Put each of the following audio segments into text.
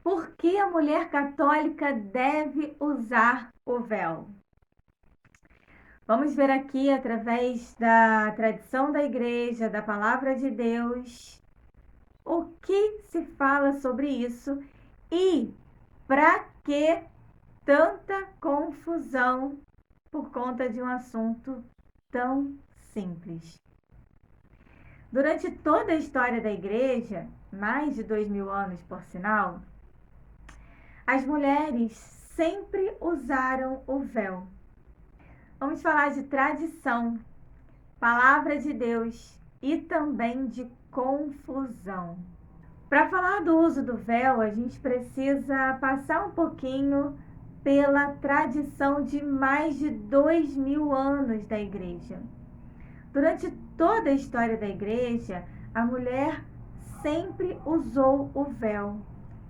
Por que a mulher católica deve usar o véu? Vamos ver aqui, através da tradição da igreja, da palavra de Deus, o que se fala sobre isso e para que tanta confusão por conta de um assunto tão simples. Durante toda a história da igreja, mais de 2000 anos por sinal, as mulheres sempre usaram o véu. Vamos falar de tradição, palavra de Deus e também de confusão. Para falar do uso do véu, a gente precisa passar um pouquinho pela tradição de mais de 2000 anos da igreja. Durante toda a história da igreja, a mulher sempre usou o véu,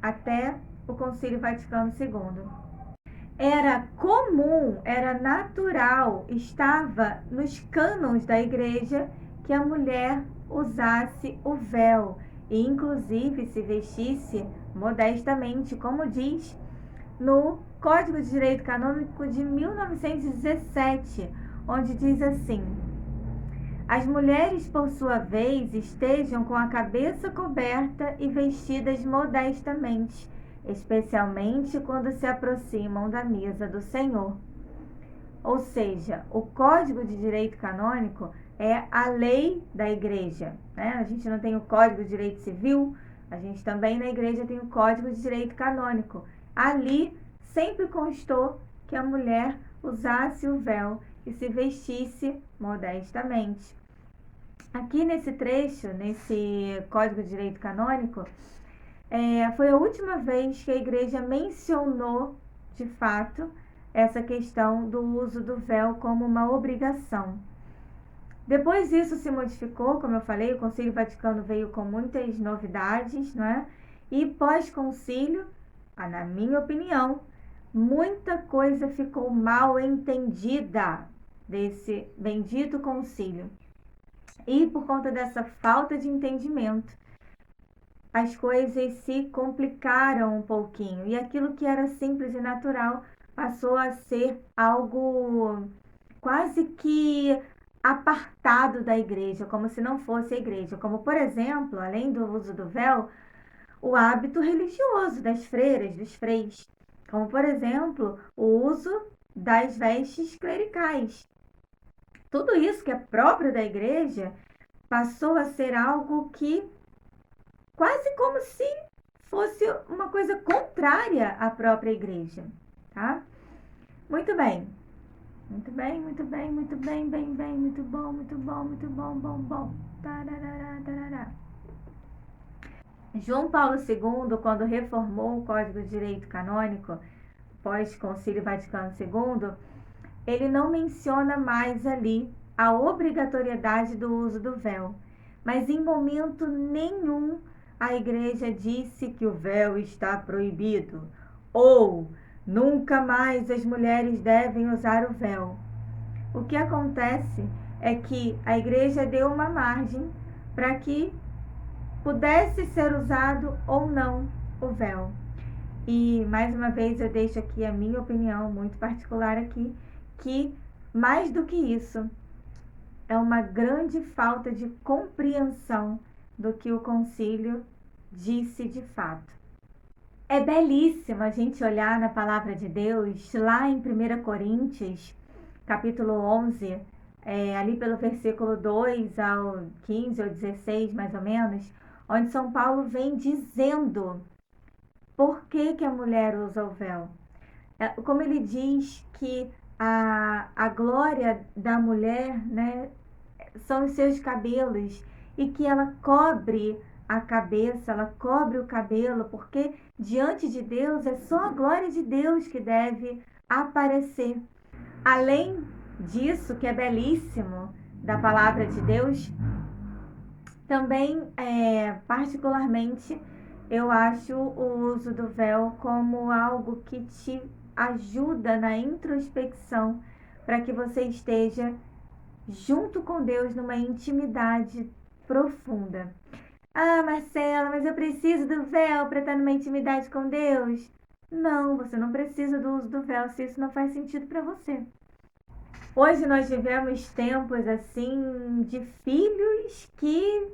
até o Concílio Vaticano II. Era comum, era natural, estava nos cânones da igreja que a mulher usasse o véu e inclusive se vestisse modestamente, como diz no Código de Direito Canônico de 1917, onde diz assim: as mulheres, por sua vez, estejam com a cabeça coberta e vestidas modestamente, especialmente quando se aproximam da mesa do Senhor. Ou seja, o Código de Direito Canônico é a lei da igreja, né? A gente não tem o Código de Direito Civil, a gente também na igreja tem o Código de Direito Canônico. Ali sempre constou que a mulher usasse o véu e se vestisse modestamente. Aqui nesse trecho, nesse Código de Direito Canônico, foi a última vez que a igreja mencionou, de fato, essa questão do uso do véu como uma obrigação. Depois isso se modificou, como eu falei, o Concílio Vaticano veio com muitas novidades, né? E pós-concílio, na minha opinião, muita coisa ficou mal entendida desse bendito concílio. E por conta dessa falta de entendimento, as coisas se complicaram um pouquinho. E aquilo que era simples e natural passou a ser algo quase que apartado da igreja, como se não fosse a igreja. Como, por exemplo, além do uso do véu, o hábito religioso das freiras, dos freis. Como, por exemplo, o uso das vestes clericais. Tudo isso que é próprio da igreja passou a ser algo que quase como se fosse uma coisa contrária à própria igreja, tá? Muito bem. Muito bem, muito bem, muito bem, bem, bem, muito bom, muito bom, muito bom, bom, bom. Tarará, tarará. João Paulo II, quando reformou o Código de Direito Canônico, pós-Concílio Vaticano II, ele não menciona mais ali a obrigatoriedade do uso do véu, mas em momento nenhum a igreja disse que o véu está proibido ou nunca mais as mulheres devem usar o véu. O que acontece é que a igreja deu uma margem para que pudesse ser usado ou não o véu. E mais uma vez eu deixo aqui a minha opinião muito particular aqui, que mais do que isso é uma grande falta de compreensão do que o concílio disse de fato. É belíssimo a gente olhar na palavra de Deus, lá em 1 Coríntios, capítulo 11, ali pelo versículo 2 ao 15 ou 16, mais ou menos, onde São Paulo vem dizendo por que a mulher usa o véu. Como ele diz que a glória da mulher, né, são os seus cabelos e que ela cobre a cabeça, ela cobre o cabelo, porque diante de Deus é só a glória de Deus que deve aparecer. Além disso, que é belíssimo da palavra de Deus, também, particularmente, eu acho o uso do véu como algo que te ajuda na introspecção para que você esteja junto com Deus numa intimidade profunda. Ah, Marcela, mas eu preciso do véu para estar numa intimidade com Deus. Não, você não precisa do uso do véu se isso não faz sentido para você. Hoje nós vivemos tempos assim de filhos que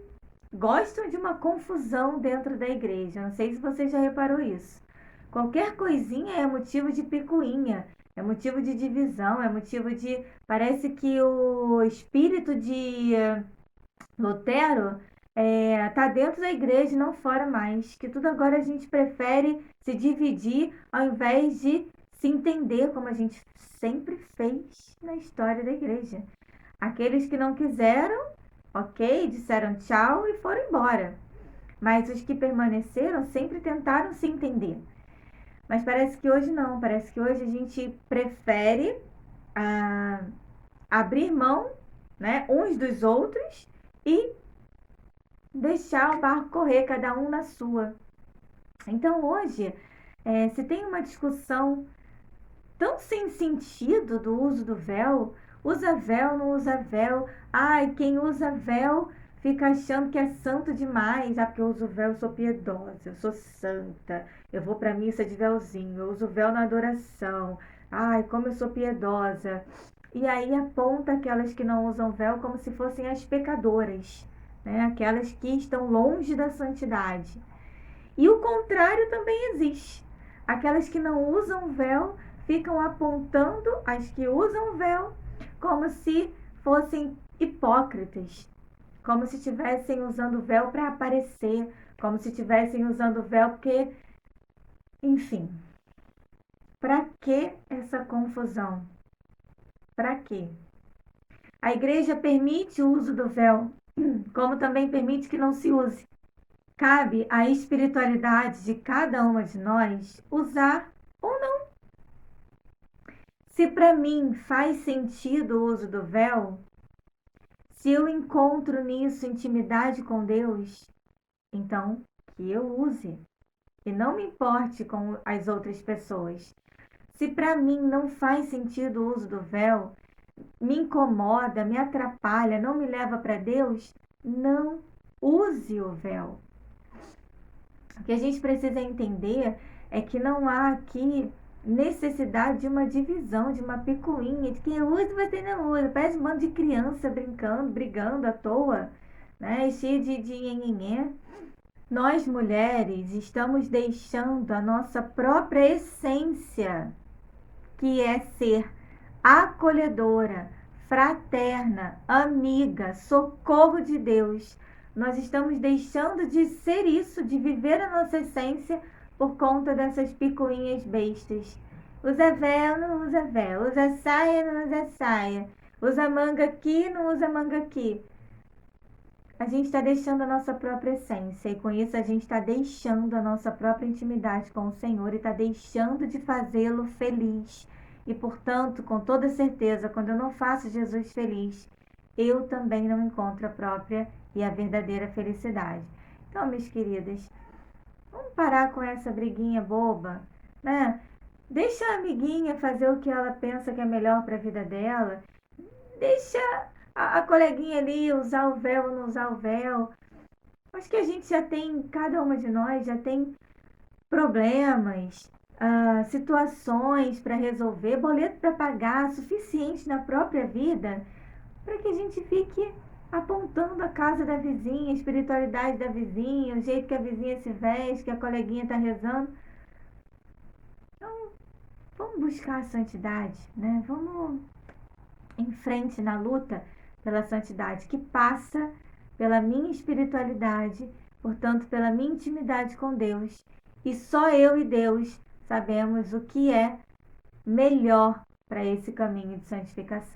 gostam de uma confusão dentro da igreja. Não sei se você já reparou isso. Qualquer coisinha é motivo de picuinha, é motivo de divisão, é motivo de. Parece que o espírito de Lutero tá dentro da igreja e não fora mais. Que tudo agora a gente prefere se dividir ao invés de se entender como a gente sempre fez na história da igreja. Aqueles que não quiseram, ok, disseram tchau e foram embora. Mas os que permaneceram sempre tentaram se entender. Mas parece que hoje não, parece que hoje a gente prefere ah, abrir mão, né, uns dos outros e deixar o barco correr, cada um na sua. Então hoje, se tem uma discussão tão sem sentido do uso do véu, usa véu, não usa véu. Ai, quem usa véu fica achando que é santo demais. Ah, porque eu uso véu, eu sou piedosa, eu sou santa. Eu vou pra missa de véuzinho, eu uso véu na adoração. Ai, como eu sou piedosa. E aí aponta aquelas que não usam véu como se fossem as pecadoras, né? Aquelas que estão longe da santidade. E o contrário também existe. Aquelas que não usam véu ficam apontando as que usam véu como se fossem hipócritas, como se estivessem usando véu para aparecer, como se estivessem usando véu porque, enfim, para que essa confusão? Para quê? A igreja permite o uso do véu, como também permite que não se use. Cabe à espiritualidade de cada uma de nós usar ou não. Se para mim faz sentido o uso do véu, se eu encontro nisso intimidade com Deus, então que eu use e não me importe com as outras pessoas. Se para mim não faz sentido o uso do véu, me incomoda, me atrapalha, não me leva para Deus, não use o véu. O que a gente precisa entender é que não há aqui necessidade de uma divisão, de uma picuinha, de quem usa e você não usa. Parece um bando de criança brincando, brigando à toa, né? Cheio de nhenhenhé. Nós mulheres estamos deixando a nossa própria essência, que é ser acolhedora, fraterna, amiga, socorro de Deus. Nós estamos deixando de ser isso, de viver a nossa essência por conta dessas picuinhas bestas. Usa véu, não usa véu. Usa saia, não usa saia. Usa manga aqui, não usa manga aqui. A gente está deixando a nossa própria essência e com isso a gente está deixando a nossa própria intimidade com o Senhor e está deixando de fazê-lo feliz. E portanto, com toda certeza, quando eu não faço Jesus feliz, eu também não encontro a própria e a verdadeira felicidade. Então, minhas queridas, vamos parar com essa briguinha boba, né? Deixa a amiguinha fazer o que ela pensa que é melhor para a vida dela. Deixa a coleguinha ali usar o véu ou não usar o véu. Acho que a gente já tem, cada uma de nós já tem problemas, situações para resolver, boleto para pagar, suficiente na própria vida, para que a gente fique apontando a casa da vizinha, a espiritualidade da vizinha, o jeito que a vizinha se veste, que a coleguinha está rezando. Então, vamos buscar a santidade, né? Vamos em frente na luta pela santidade, que passa pela minha espiritualidade, portanto, pela minha intimidade com Deus. E só eu e Deus sabemos o que é melhor para esse caminho de santificação.